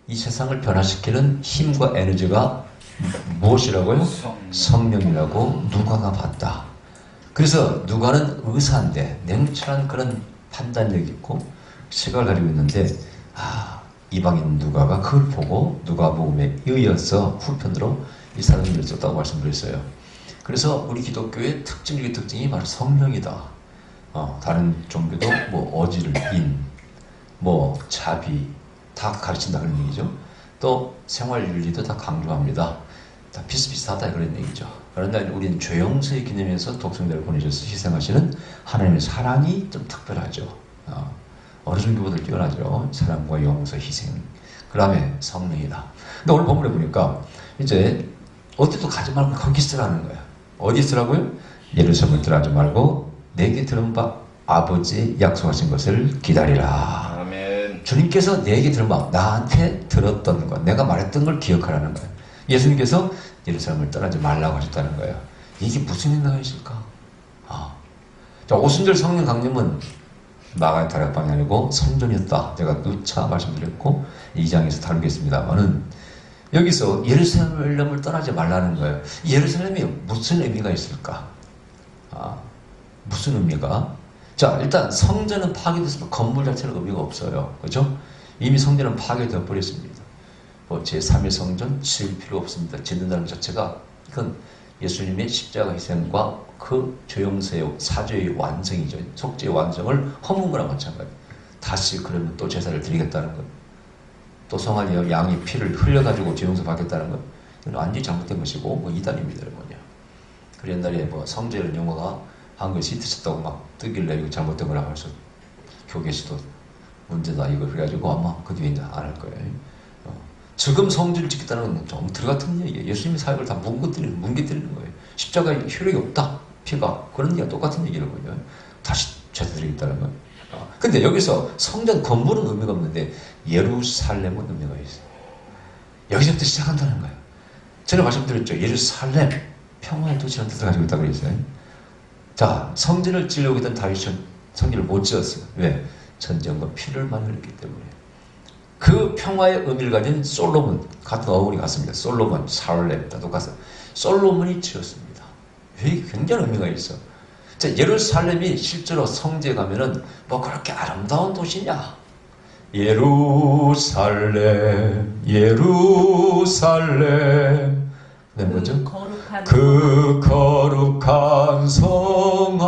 이 세상을 변화시키는 힘과 에너지가 무엇이라고요? 성령이라고 누가가 봤다. 그래서 누가는 의사인데 냉철한 그런 판단력이 있고 시각을 가지고 있는데 이방인 누가가 그걸 보고 누가복음에 이어서 후편으로 이 사람들을 썼다고 말씀드렸어요. 그래서 우리 기독교의 특징적인 특징이 바로 성령이다. 다른 종교도 뭐 어질, 인, 뭐 자비 다 가르친다 그런 얘기죠. 또 생활윤리도 다 강조합니다. 다 비슷비슷하다 그런 얘기죠. 그런데 우리는 죄용서의 기념에서 독생자를 보내셔서 희생하시는 하나님의 사랑이 좀 특별하죠. 어느 종교보다 뛰어나죠. 사랑과 용서, 희생. 그 다음에 성령이다. 근데 오늘 본문에 보니까 이제 어디도 가지 말고 거기 쓰라는 거야. 어디 쓰라고요? 예루살렘을 떠나지 말고 내게 들은 바 아버지 약속하신 것을 기다리라. 아멘. 주님께서 내게 들은 바 나한테 들었던 것, 내가 말했던 걸 기억하라는 거예요. 예수님께서 예루살렘을 떠나지 말라고 하셨다는 거예요. 이게 무슨 의미가 있을까? 자, 오순절 성령 강림은 마가의 다락방이 아니고 성전이었다. 제가 누차 말씀드렸고 2장에서 다루겠습니다만은 여기서 예루살렘을 떠나지 말라는 거예요. 예루살렘이 무슨 의미가 있을까? 무슨 의미가? 자, 일단 성전은 파괴됐으면 건물 자체는 의미가 없어요. 그죠? 이미 성전은 파괴되어 버렸습니다. 뭐 제3의 성전 지을 필요 없습니다. 짓는다는 자체가 이건 예수님의 십자가 희생과 그 죄용서의 사죄의 완성이죠. 속죄의 완성을 허문 거나 마찬가지. 다시 그러면 또 제사를 드리겠다는 것. 또 성안이 양의 피를 흘려가지고 죄용서 받겠다는 것. 이건 완전히 잘못된 것이고 뭐 이단입니다. 뭐냐. 그 옛날에 뭐 성죄는 영화가 한국에 시트 쳤다고 막 뜨길래 이거 잘못된 거라고 해서 교계시도 문제다 이거 그래가지고 아마 그 뒤에 이제 안 할 거예요. 지금 성전을 짓겠다는 건 좀 들어같은 얘기예요. 예수님의 사역을 다 뭉개뜨리는 거예요. 십자가에 효력이 없다. 피가. 그런 얘기가 똑같은 얘기라고요. 다시 제사드리겠다는 거예요. 근데 여기서 성전 건물은 의미가 없는데 예루살렘은 의미가 있어요. 여기서부터 시작한다는 거예요. 전에 말씀드렸죠. 예루살렘, 평화의 도시라는 뜻을 가지고 있다고 그랬어요. 자, 성전을 지으려고 했던 다윗은 성전을 못 지었어요. 왜? 전쟁과 피를 많이 흘렸기 때문에. 그 평화의 의미를 가진 솔로몬, 같은 어원이 같습니다. 솔로몬, 살렘 다 똑같아요. 솔로몬이 지었습니다. 왜 굉장히 의미가 있어. 자, 예루살렘이 실제로 성지에 가면은 뭐 그렇게 아름다운 도시냐? 예루살렘, 예루살렘. 네, 뭐죠? 그 거룩한 성아,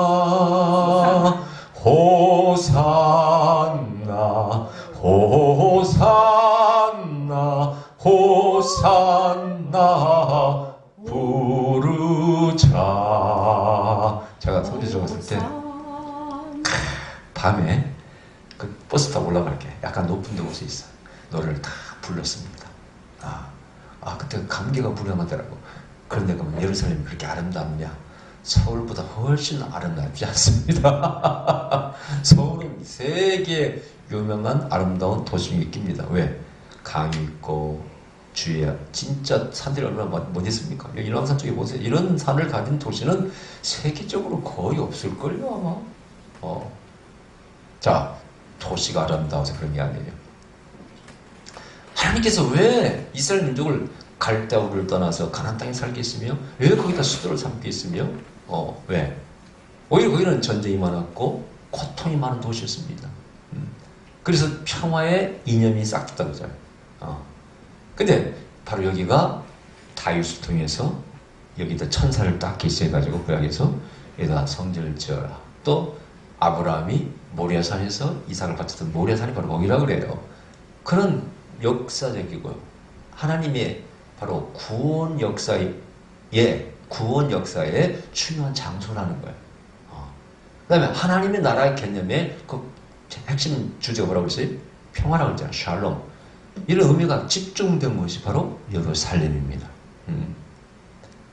호산나, 호산나, 호산나 부르자. 제가 서울에 들어갔을 때 밤에 그 버스 타고 올라갈게 약간 높은 데 곳에 있어. 노래를 다 불렀습니다. 그때 감기가 불행하더라고. 그런데 그러면 예루살렘이 그렇게 아름답냐? 서울보다 훨씬 아름답지 않습니다. 서울은 세계 유명한 아름다운 도시 중에 있습니다. 왜? 강이 있고 주위에 진짜 산들이 얼마나 못 있습니까? 여기 일왕산 쪽에 보세요. 이런 산을 가진 도시는 세계적으로 거의 없을걸요 아마. 자, 도시가 아름다워서 그런 게 아니에요. 하나님께서 왜 이스라엘 민족을 갈대아우를 떠나서 가나안 땅에 살게 했으며 왜 거기다 수도를 삼게 했으며 왜? 오히려 거기는 전쟁이 많았고 고통이 많은 도시였습니다. 그래서 평화의 이념이 싹 tus다고 하잖아요. 근데 바로 여기가 다윗을 통해서 여기다 천사를 딱 계시해가지고 고향에서 여기다 성전을 지어라. 또 아브라함이 모리아산에서 이삭을 바쳤던 모리아산이 바로 거기라 그래요. 그런 역사적이고 하나님의 바로 구원 역사의 중요한 장소라는 거예요. 그 다음에 하나님의 나라의 개념의 그 핵심 주제가 뭐라고 했어요? 평화라고 했잖아요. 샬롬. 이런 의미가 집중된 것이 바로 예루살렘입니다.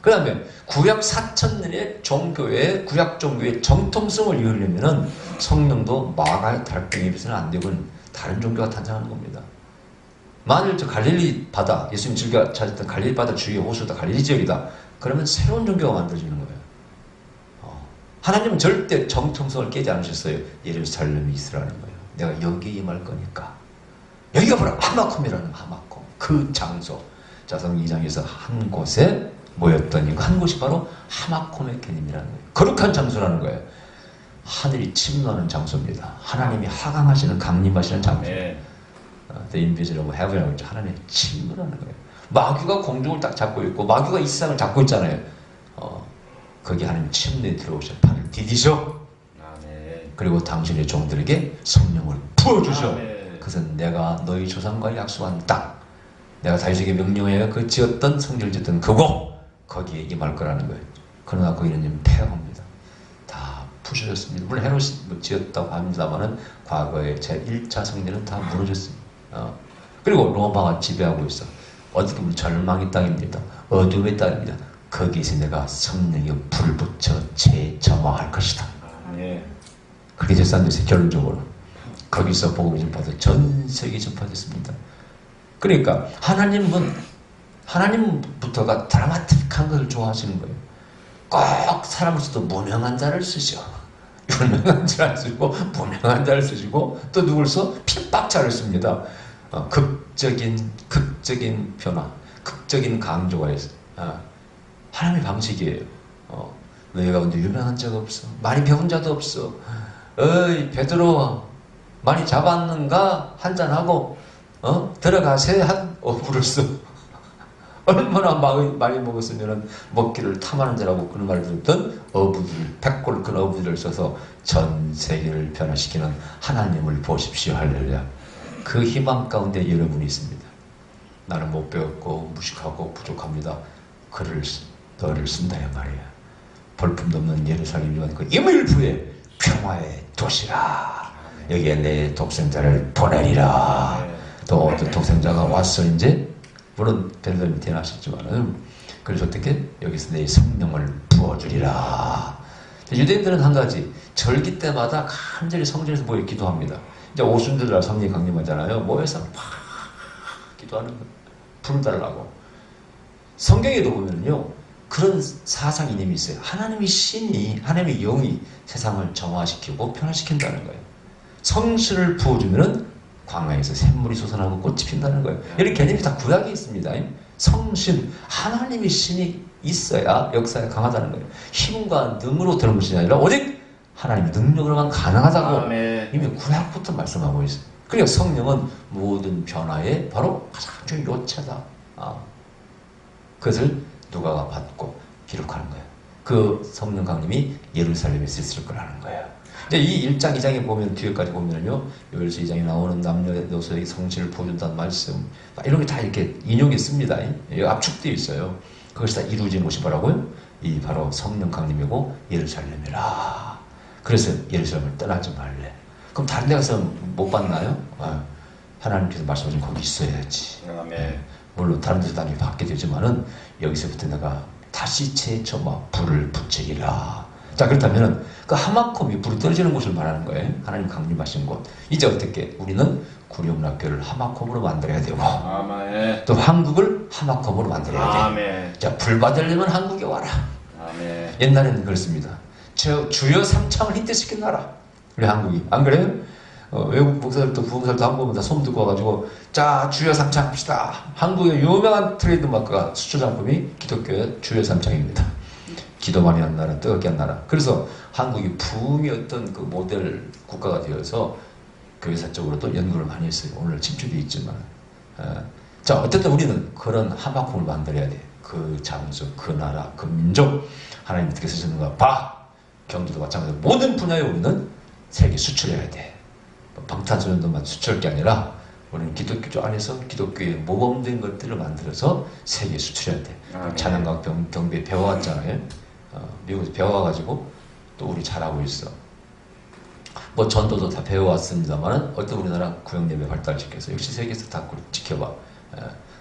그 다음에 구약 4,000년의 종교의 구약 종교의 정통성을 이루려면 성령도 마가의 달팽이에 비해서는 안 되고 다른 종교가 탄생하는 겁니다. 만일 저 갈릴리 바다, 예수님 즐겨 찾았던 갈릴리 바다 주위의 호수다, 갈릴리 지역이다. 그러면 새로운 종교가 만들어지는 거예요. 하나님은 절대 정통성을 깨지 않으셨어요. 예루살렘이 있으라는 거예요. 내가 여기에 임할 거니까. 여기가 바로 하마콤이라는 하마콤. 그 장소. 자성 2장에서 한 곳에 모였던 이거 한 곳이 바로 하마콤의 개념이라는 거예요. 거룩한 장소라는 거예요. 하늘이 침노하는 장소입니다. 하나님이 하강하시는 강림하시는 장소. The invisible heaven이라고 했죠. 하나님의 침노라는 거예요. 마귀가 공중을 딱 잡고 있고 마귀가 이 세상을 잡고 있잖아요. 거기 하나님 침례에 들어오셔 판을 디디셔. 그리고 당신의 종들에게 성령을 부어주셔. 그것은 내가 너희 조상과 약속한 땅, 내가 다윗에게 명령하여 그 지었던 성전을 지었던 그곳, 거기에 임할 거라는 거예요. 그러나 거기는 폐허합니다. 다 부셔졌습니다. 물론 헤롯이 뭐 지었다고 합니다만은 과거에 제1차 성전은 다 무너졌습니다. 그리고 로마가 지배하고 있어. 어떻게 보면 절망의 땅입니다. 어둠의 땅입니다. 거기에서 내가 성령의 불을 붙여 재점화할 것이다. 그게 됐었는데 결론적으로 거기서 복음이 전파돼 전 세계에 전파됐습니다. 그러니까 하나님부터가 드라마틱한 것을 좋아하시는 거예요. 꼭 사람을 써도 무명한 자를 쓰셔. 유명한 자를 쓰시고 무명한 자를 쓰시고 또 누굴 써? 핍박자를 씁니다. 극적인 변화, 극적인 강조가 있어요. 하나님의 방식이에요. 너희 가운데 유명한 자가 없어. 많이 배운 자도 없어. 어이 베드로 많이 잡았는가? 한잔하고 들어가세 한 어부를 써. 얼마나 많이 먹었으면 먹기를 탐하는 자라고 그런 말을 듣던 어부들, 백골 큰 어부들을 써서 전 세계를 변화시키는 하나님을 보십시오. 할렐루야. 그 희망 가운데 여러분이 있습니다. 나는 못 배웠고 무식하고 부족합니다. 너를 쓴다는 말이야. 볼품도 없는 예루살렘이면 그 임을부에 평화의 도시라. 여기에 내 독생자를 보내리라. 또 어떤 독생자가 왔어 이제 물론 베드로님이 태어나셨지만은 그래서 어떻게 여기서 내 성령을 부어주리라. 유대인들은 한 가지 절기 때마다 간절히 성전에서 모여 기도합니다. 이제 오순절날 성령이 강림하잖아요. 모여서 막 기도하는 거예요. 불을 달라고. 성경에도 보면요 그런 사상 이념이 있어요. 하나님의 신이, 하나님의 영이 세상을 정화시키고 변화시킨다는 거예요. 성신을 부어주면은 광야에서 샘물이 솟아나고 꽃이 핀다는 거예요. 이런 개념이 다 구약에 있습니다. 성신, 하나님의 신이 있어야 역사에 강하다는 거예요. 힘과 능으로 되는 것이 아니라 오직 하나님의 능력으로만 가능하다고 이미 구약부터 말씀하고 있어요. 그러니까 성령은 모든 변화의 바로 가장 중요한 요체다. 그것을 누가가 받고 기록하는 거예요. 그 성령 강림이 예루살렘에서 있을 거라는 거예요. 이제 이 1장, 2장에 보면, 뒤에까지 보면요, 요엘서 2장에 나오는 남녀노소에게 성신을 부어준다는 말씀, 이런 게 다 이렇게 인용이 씁니다. 압축되어 있어요. 그것이 다 이루어진 곳이 뭐라고요? 이 바로 성령 강림이고 예루살렘이라. 그래서 예루살렘을 떠나지 말래. 그럼 다른 데 가서 못 봤나요? 하나님께서 말씀하신 거기 있어야지. 물론 다른 데서 나중에 받게 되지만은 여기서부터 내가 다시 재점화 불을 붙이리라. 자, 그렇다면은 그 하마콤이 불이 떨어지는 곳을 말하는 거예요. 하나님 강림하신 곳. 이제 어떻게 우리는 구룡락교를 하마콤으로 만들어야 되고 또 한국을 하마콤으로 만들어야 돼. 자, 불 받으려면 한국에 와라. 옛날에는 그렇습니다. 주여 삼창을 힌트시킨 나라. 우리 한국이. 안 그래요? 외국 목사들도 부흥사들도 한국은 다 손 들고 와가지고 자 주여 삼창 합시다. 한국의 유명한 트레이드마크가 수출 상품이 기독교의 주여 삼창입니다. 기도 많이 한 나라, 뜨겁게 한 나라. 그래서 한국이 부흥의 어떤 그 모델 국가가 되어서 교회사적으로도 연구를 많이 했어요. 오늘 침투되어 있지만. 자, 어쨌든 우리는 그런 하마콤을 만들어야 돼. 그 장소, 그 나라, 그 민족, 하나님 어떻게 쓰시는가 봐. 경제도 마찬가지로 모든 분야에 우리는 세계 수출해야 돼. 방탄소년단만 수출할 게 아니라 우리는 기독교 안에서 기독교의 모범된 것들을 만들어서 세계에 수출해야 돼. 찬양과 경배 배워왔잖아요. 미국에서 배워와가지고 또 우리 잘하고 있어. 뭐 전도도 다 배워왔습니다만 어떤 우리나라 구역예배 발달시켜서 역시 세계에서 다 지켜봐.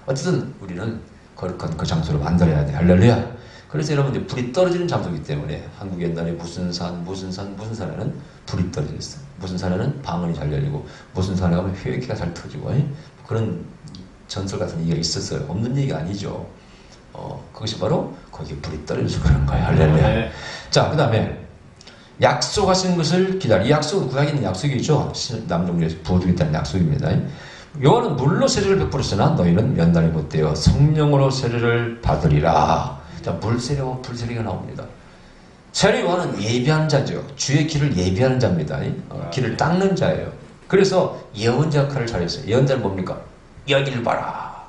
어쨌든 우리는 거룩한 그 장소를 만들어야 돼. 할렐루야. 그래서 여러분들 불이 떨어지는 장소이기 때문에 한국 옛날에 무슨 산에는 불이 떨어졌어. 무슨 산에는 방언이 잘 열리고 무슨 산에 가면 회개가 잘 터지고 그런 전설 같은 얘기가 있었어요. 없는 얘기가 아니죠. 그것이 바로 거기에 불이 떨어져서 그런 거예요. 할렐루야. 자, 그 다음에 약속하신 것을 기다려. 이 약속은 구약에 있는 약속이죠. 남종류에서 부어주겠다는 약속입니다. 요한은 물로 세례를 베풀었으나 너희는 면단이 못되어 성령으로 세례를 받으리라. 자, 물세례와 불세례가 나옵니다. 세례 요한은 예비하는 자죠. 주의 길을 예비하는 자입니다. 길을 닦는 자예요. 그래서 예언자 역할을 잘했어요. 예언자는 뭡니까? 여길 봐라.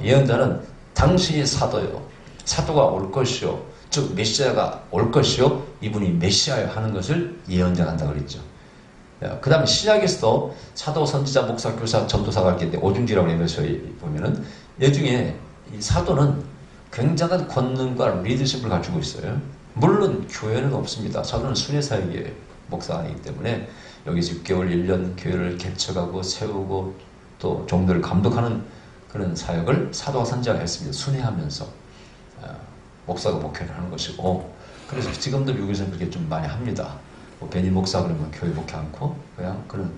예언자는 당신이 사도요. 사도가 올 것이요. 즉 메시아가 올 것이요. 이분이 메시아여 하는 것을 예언자가 한다 그랬죠. 그 다음에 신약에서도 사도, 선지자, 목사, 교사, 전도사가 이렇게 있는데 오중지라고 에베소에 보면은 이 중에 이 사도는 굉장한 권능과 리더십을 갖추고 있어요. 물론 교회는 없습니다. 사도는 순회사역이에요. 목사가 아니기 때문에 여기서 6개월, 1년 교회를 개척하고 세우고 또 종들을 감독하는 그런 사역을 사도와 선지자가 했습니다. 순회하면서 목사가 목회를 하는 것이고, 그래서 지금도 미국에서는 그렇게 좀 많이 합니다. 뭐 베니 목사 그러면 교회 목회 않고 그냥 그런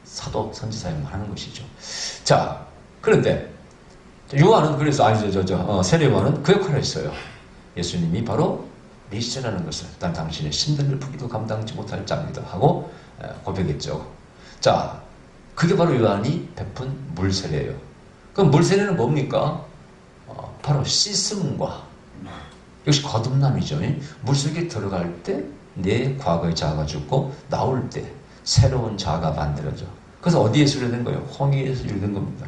사도 선지 사역만 하는 것이죠. 자, 그런데 요한은 그래서 세례 요한은 그 역할을 했어요. 예수님이 바로 메시아라는 것을 난 당신의 신들을 부기도 감당치 못할 자입니다 하고 고백했죠. 자, 그게 바로 요한이 베푼 물세례예요. 그럼 물세례는 뭡니까? 바로 씻음과 역시 거듭남이죠. 물속에 들어갈 때 내 과거의 자아가 죽고 나올 때 새로운 자아가 만들어져. 그래서 어디에서 유래된 거예요? 홍해에서 유래된 겁니다.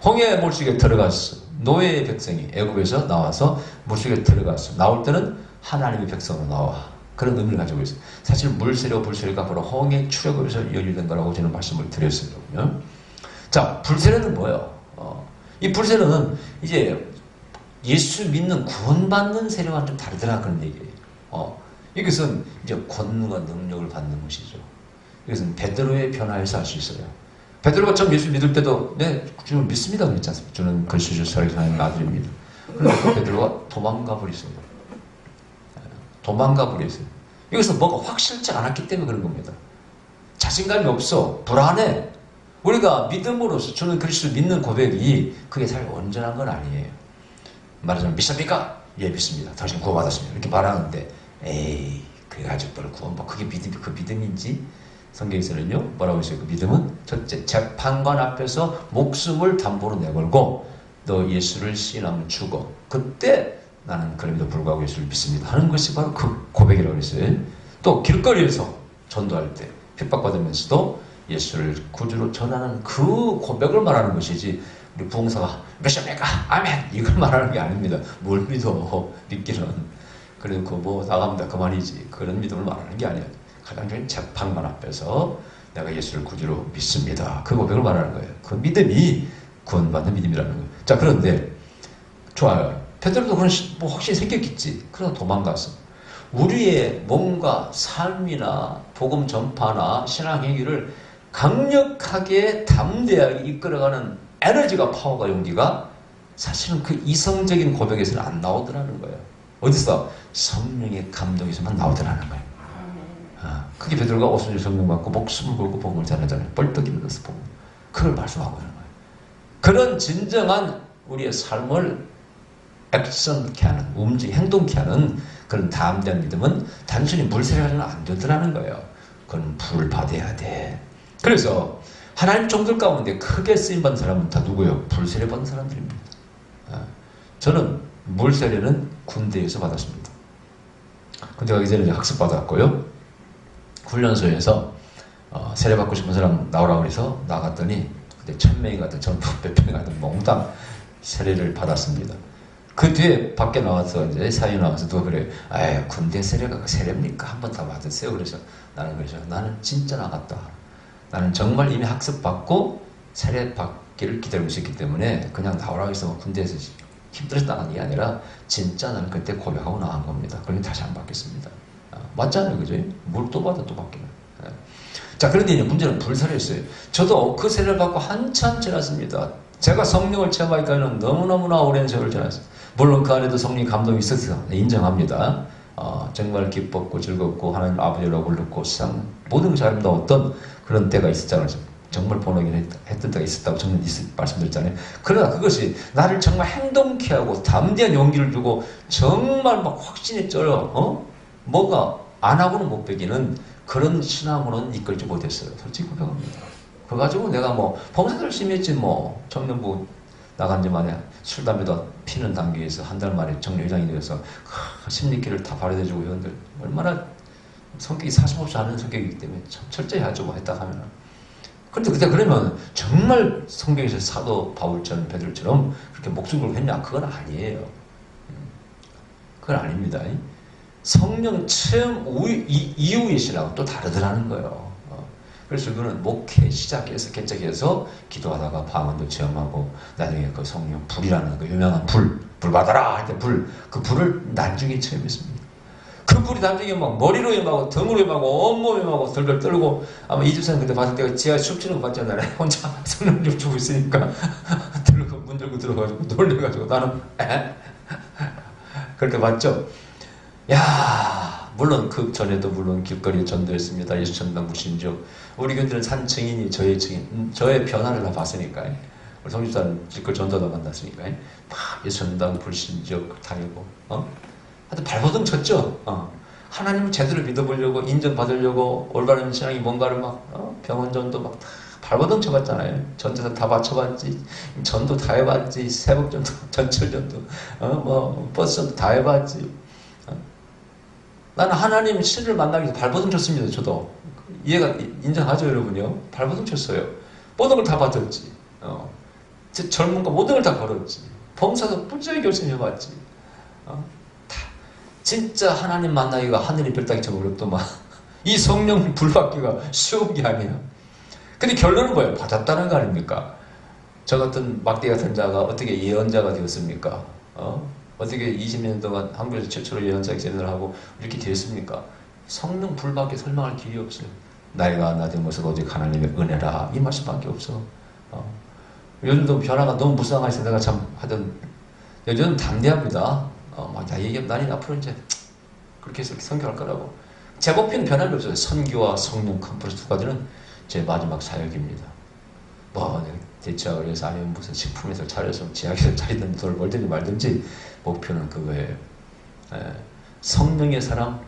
홍해 물속에 들어갔어. 노예의 백성이 애굽에서 나와서 물속에 들어갔어. 나올 때는 하나님의 백성으로 나와. 그런 의미를 가지고 있어요. 사실 물세례와 불세례가 바로 홍해 출애굽에서 연유된 거라고 저는 말씀을 드렸어요. 자, 불세례는 뭐예요? 이 불세례는 이제 예수 믿는 구원받는 세례와는 좀 다르더라 그런 얘기예요. 이것은 이제 권능과 능력을 받는 것이죠. 이것은 베드로의 변화에서 알 수 있어요. 베드로가 처음 예수 믿을 때도 네, 주는 믿습니다 그랬지 않습니까? 저는 글씨를 살아있는 아들입니다. 그런데 베드로가 도망가 버렸어요. 도망가 버렸어요. 이것은 뭐가 확실치 않았기 때문에 그런 겁니다. 자신감이 없어. 불안해. 우리가 믿음으로써 저는 그리스도 믿는 고백이 그게 잘 온전한 건 아니에요. 말하자면 믿습니까? 예, 믿습니다. 당신 구원받았습니다. 이렇게 말하는데 에이, 그래가지고 널 구원받 그게 그 믿음인지? 성경에서는요 뭐라고 했어요? 그 믿음은 첫째 재판관 앞에서 목숨을 담보로 내걸고 너 예수를 시인하면 죽어. 그때 나는 그럼에도 불구하고 예수를 믿습니다 하는 것이 바로 그 고백이라고 했어요. 또 길거리에서 전도할 때 핍박받으면서도 예수를 구주로 전하는 그 고백을 말하는 것이지, 우리 부흥사가 믿습니까? 아멘! 이걸 말하는 게 아닙니다. 뭘 믿어? 믿기는. 그리고 뭐 나갑니다 그만이지. 그런 믿음을 말하는 게 아니에요. 가장 중요한 재판관 앞에서 내가 예수를 구주로 믿습니다. 그 고백을 말하는 거예요. 그 믿음이 구원받는 믿음이라는 거예요. 자, 그런데 좋아요. 베드로도 그런 뭐 확신이 생겼겠지. 그러다 도망갔어. 우리의 몸과 삶이나 복음 전파나 신앙 행위를 강력하게 담대하게 이끌어가는 에너지가, 파워가, 용기가 사실은 그 이성적인 고백에서는 안 나오더라는 거예요. 어디서? 성령의 감동에서만 나오더라는 거예요. 그게 베드로가 오순절 성령 받고 목숨을 걸고 복음을 전하잖아요. 뻘떡 일어나서 복음. 그걸 말씀하고 있는 거예요. 그런 진정한 우리의 삶을 액션케 하는, 행동케 하는 그런 담대한 믿음은 단순히 물세례가지고는 안 되더라는 거예요. 그건 불을 받아야 돼. 그래서 하나님 종들 가운데 크게 쓰임받은 사람은 다 누구예요? 불세례 받은 사람들입니다. 저는 물세례는 군대에서 받았습니다. 군대 가기 전에 학습받았고요. 훈련소에서 세례 받고 싶은 사람 나오라고 그래서 나갔더니 그때 1000명이 가든 전부 몇 명이 가든 몽땅 세례를 받았습니다. 그 뒤에 밖에 나와서 이제 사회 나와서 누가 그래요. 아유, 군대 세례가 세례입니까? 한 번 다 받으세요. 그래서 나는 진짜 나갔다. 나는 정말 이미 학습받고 세례 받기를 기다리고 있었기 때문에 그냥 나오라고 해서 군대에서 힘들었다는 게 아니라 진짜 나는 그때 고백하고 나간 겁니다. 그러니 다시 안 받겠습니다. 맞잖아요. 그죠? 뭘 또 받아 또 받기는. 자, 그런데 이제 문제는 불세례였어요. 저도 그 세례를 받고 한참 지났습니다. 제가 성령을 체험하기까지는 너무너무나 오랜 세월을 지났어요. 물론 그 안에도 성령 감동이 있어서 인정합니다. 정말 기뻤고 즐겁고 하나님 아버지라고 불렀고 세상 모든 것이 아름다웠던 그런 때가 있었잖아요. 정말 번호긴 했던 때가 있었다고 저는 말씀드렸잖아요. 그러나 그것이 나를 정말 행동케 하고 담대한 용기를 주고 정말 막 확신에 쩔어 뭐가 안 하고는 못 베기는 그런 신앙으로는 이끌지 못했어요. 솔직히 고백합니다. 그거 가지고 내가 뭐 봉사도 열심히 했지 뭐. 청년부 나간 지 만에 술, 담배도 피는 단계에서 한 달 만에 정례회장이 되어서 심리기를 다 발휘해주고 회원들 얼마나 성격이 사심없이 하는 성격이기 때문에 참 철저히 하죠 뭐 했다 하면은. 그런데 그때 그러면 정말 성경에서 사도 바울처럼 베드로처럼 그렇게 목숨 걸고 했냐? 그건 아니에요. 그건 아닙니다. 성령 체험 이후이시라고 또 다르더라는 거예요. 그래서 그거는 목회 시작해서 개척해서 기도하다가 방언도 체험하고 나중에 그 성령 불이라는 그 유명한 불 받아라 할 때 그 불을 나중에 체험했습니다. 그 불이 나중에 막 머리로 임하고 등으로 임하고 온몸에 임하고 덜덜 떨고 아마 이주선 그때 봤을 때 지하 춤추는 거 봤잖아요. 혼자 성령님 주고 있으니까 들고 문 들고 들어가지고 놀래가지고 나는 그렇게 봤죠. 야, 물론 그 전에도 물론 길거리에 전도했습니다. 예수 전당 부신적 우리 교인들은 산 증인이 저의 증인, 저의 변화를 다 봤으니까요. 우리 성집사는 길거리 전도도 만났으니까 막 예수 전당 불신적 다니고 하여튼 발버둥 쳤죠. 하나님을 제대로 믿어보려고 인정받으려고 올바른 신앙이 뭔가를 막 병원 전도 막 발버둥 쳐봤잖아요. 전도사 다 바쳐봤지, 전도 다 해봤지, 새벽 전도, 전철 전도, 뭐 버스 전도 다 해봤지. 나는 하나님 신을 만나기 위해서 발버둥 쳤습니다. 저도 이해가 인정하죠, 여러분요? 발버둥 쳤어요. 모든 걸 다 받았지. 젊은 거 모든 걸 다 걸었지. 봉사도 부지하게 열심히 해봤지. 진짜 하나님 만나기가 하늘이 별 따기처럼 어렵더만 이 성령 불 받기가 쉬운 게 아니야. 근데 결론은 뭐예요? 받았다는 거 아닙니까? 저 같은 막대 같은 자가 어떻게 예언자가 되었습니까? 어떻게 20년 동안 한국에서 최초로 예언자 세미나를 하고 이렇게 되었습니까? 성령 불 받기 설명할 길이 없어요. 나이가 낮은 것은 오직 하나님의 은혜라 이 말씀밖에 없어. 요즘도 변화가 너무 무쌍해서 내가 참 하던 요즘은 담대합니다. 막 다 얘기하면 나는 앞으로 이제 그렇게 해서 선교할 거라고. 제 목표는 변함이 없어요. 선교와 성령 컨퍼런스 두 가지는 제 마지막 사역입니다. 뭐 대치학을 해서 아니면 무슨 식품에서 차려서 지하에서 차리든 돈을 벌든지 말든지 목표는 그거예요. 성령의 사람,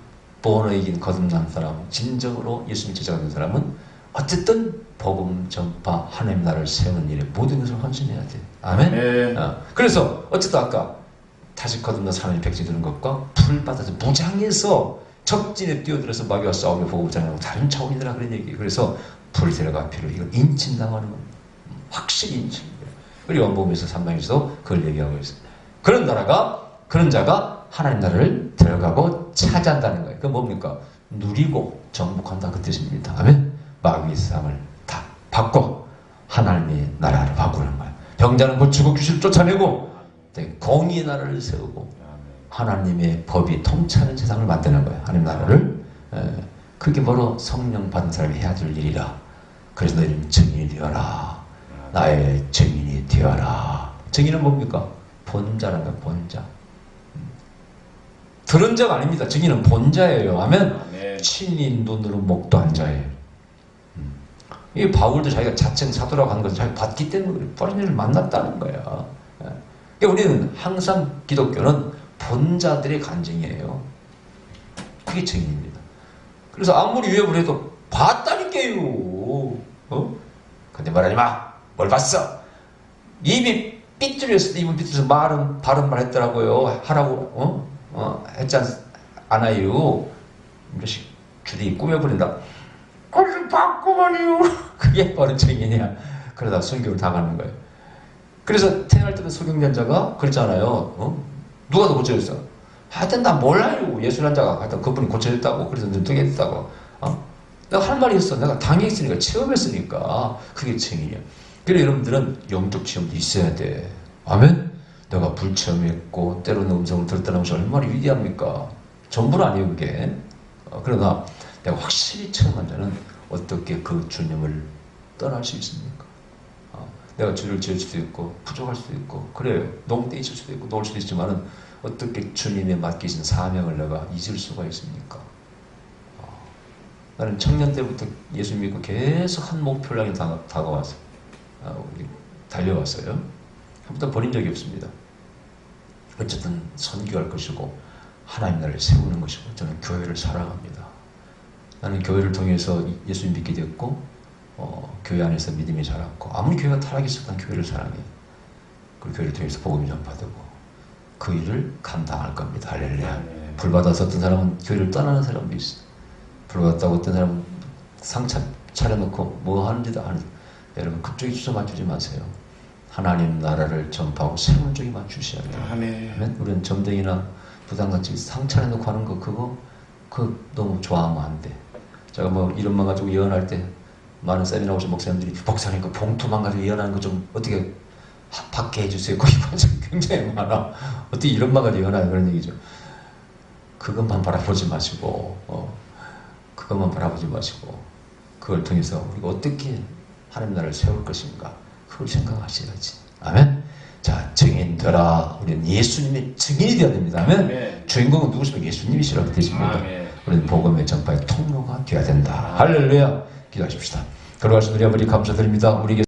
본어이긴 거듭난 사람, 진정으로 예수님 제자가 사람은 어쨌든 복음 전파 하나님 나라를 세우는 일에 모든 것을 헌신해야 돼. 아멘. 네. 그래서 어쨌든 아까 다시 거듭난 사람이 백지 드는 것과 풀 받아서 무장해서 적진에 뛰어들어서 마귀와 싸우며 복음을 전하는 다른 차원이더라 그런 얘기. 그래서 풀 데려가 필요 이걸 인친당하는 겁니다. 확실히 인칩니다. 그리고 요한복음에서 3장에서도 그걸 얘기하고 있습니다. 그런 나라가 그런 자가 하나님 나라를 들어가고 차지한다는 거예요. 그건 뭡니까? 누리고 정복한다 그 뜻입니다. 아멘. 마귀의 세상을 다 바꿔 하나님의 나라를 바꾸는 거예요. 병자는 고치고 귀신을 쫓아내고 공의의 나라를 세우고 하나님의 법이 통치하는 세상을 만드는 거예요. 하나님 나라를. 그게 바로 성령 받은 사람이 해야 될 일이라. 그래서 너희는 증인이 되어라. 나의 증인이 되어라. 증인은 뭡니까? 본자라는 거예요. 본자. 들은 자가 아닙니다. 증인은 본자예요. 아멘. 친히 눈으로 목도한 자예요. 이 바울도 자기가 자칭 사도라고 하는 것을 자기가 봤기 때문에 빠른 일을 만났다는 거야. 그러니까 우리는 항상 기독교는 본자들의 간증이에요. 그게 증인입니다. 그래서 아무리 위협을 해도 봤다니까요. 근데 말하지 마. 뭘 봤어? 입이 삐뚤렸을 때 입은 삐뚤어서 바른 말 했더라고요. 하라고 했지 않아요. 이것이 주디 꾸며버린다. 그래서 봤구만요. 그게 바로 증인이야. 그러다 순교를 당하는 거예요. 그래서 태어날 때는 소경련자가 그랬잖아요. 누가 더 고쳐졌어? 하여튼 나 몰라요. 예술한자가 하여튼 그분이 고쳐졌다고. 그래서 눈뜨게 했다고. 내가 할 말이 있어. 내가 당했으니까 체험했으니까 그게 증인이야. 그래서 여러분들은 영적 체험도 있어야 돼. 아멘? 내가 불체험했고 때로는 음성을 들었다는 것이 얼마나 위대합니까? 전부는 아니에요 그게. 그러나 내가 확실히 체험한 자는 어떻게 그 주님을 떠날 수 있습니까? 내가 죄를 지을 수도 있고 부족할 수도 있고 그래요. 농대 있을 수도 있고 놓을 수도 있지만은 어떻게 주님의 맡기신 사명을 내가 잊을 수가 있습니까? 나는 청년 때부터 예수 믿고 계속 한 목표를 향해 다가왔어요. 달려왔어요. 한 번도 버린 적이 없습니다. 어쨌든 선교할 것이고 하나님 나라를 세우는 것이고 저는 교회를 사랑합니다. 나는 교회를 통해서 예수 믿게 됐고 교회 안에서 믿음이 자랐고 아무리 교회가 타락이 있었던 교회를 사랑해. 그 교회를 통해서 복음이 전파되고 그 일을 감당할 겁니다. 할렐루야. 불받아서 어떤 사람은 교회를 떠나는 사람도 있어. 불받았다고 어떤 사람은 상차 차려놓고 뭐 하는지도 안 해. 여러분 그쪽에 주저 맞추지 마세요. 하나님 나라를 전파하고 세운 쪽에 맞추셔야 돼요. 아멘. 우리는 점등이나 부담같이 상 차려놓고 하는 거 그거 너무 좋아하면 안 돼. 제가 뭐 이런만 가지고 예언할 때 많은 세미나 오신 목사님들이 목사님 그 봉투만 가지고 예언하는 거 좀 어떻게 받게 해주세요. 그 이거 굉장히 많아. 어떻게 이런만 가지고 예언하냐 그런 얘기죠. 그것만 바라보지 마시고 그것만 바라보지 마시고 그걸 통해서 우리가 어떻게 하나님 나라를 세울 것인가 그걸 생각하셔야지. 아멘. 자, 증인들아, 우리는 예수님의 증인이 되어야 됩니다. 아멘. 주인공은 누구시면 예수님이시라고 되십니다. 우리는 복음의 전파의 통로가 되어야 된다. 할렐루야. 기도하십시다. 걸어가신 우리 아버지 감사드립니다. 우리에게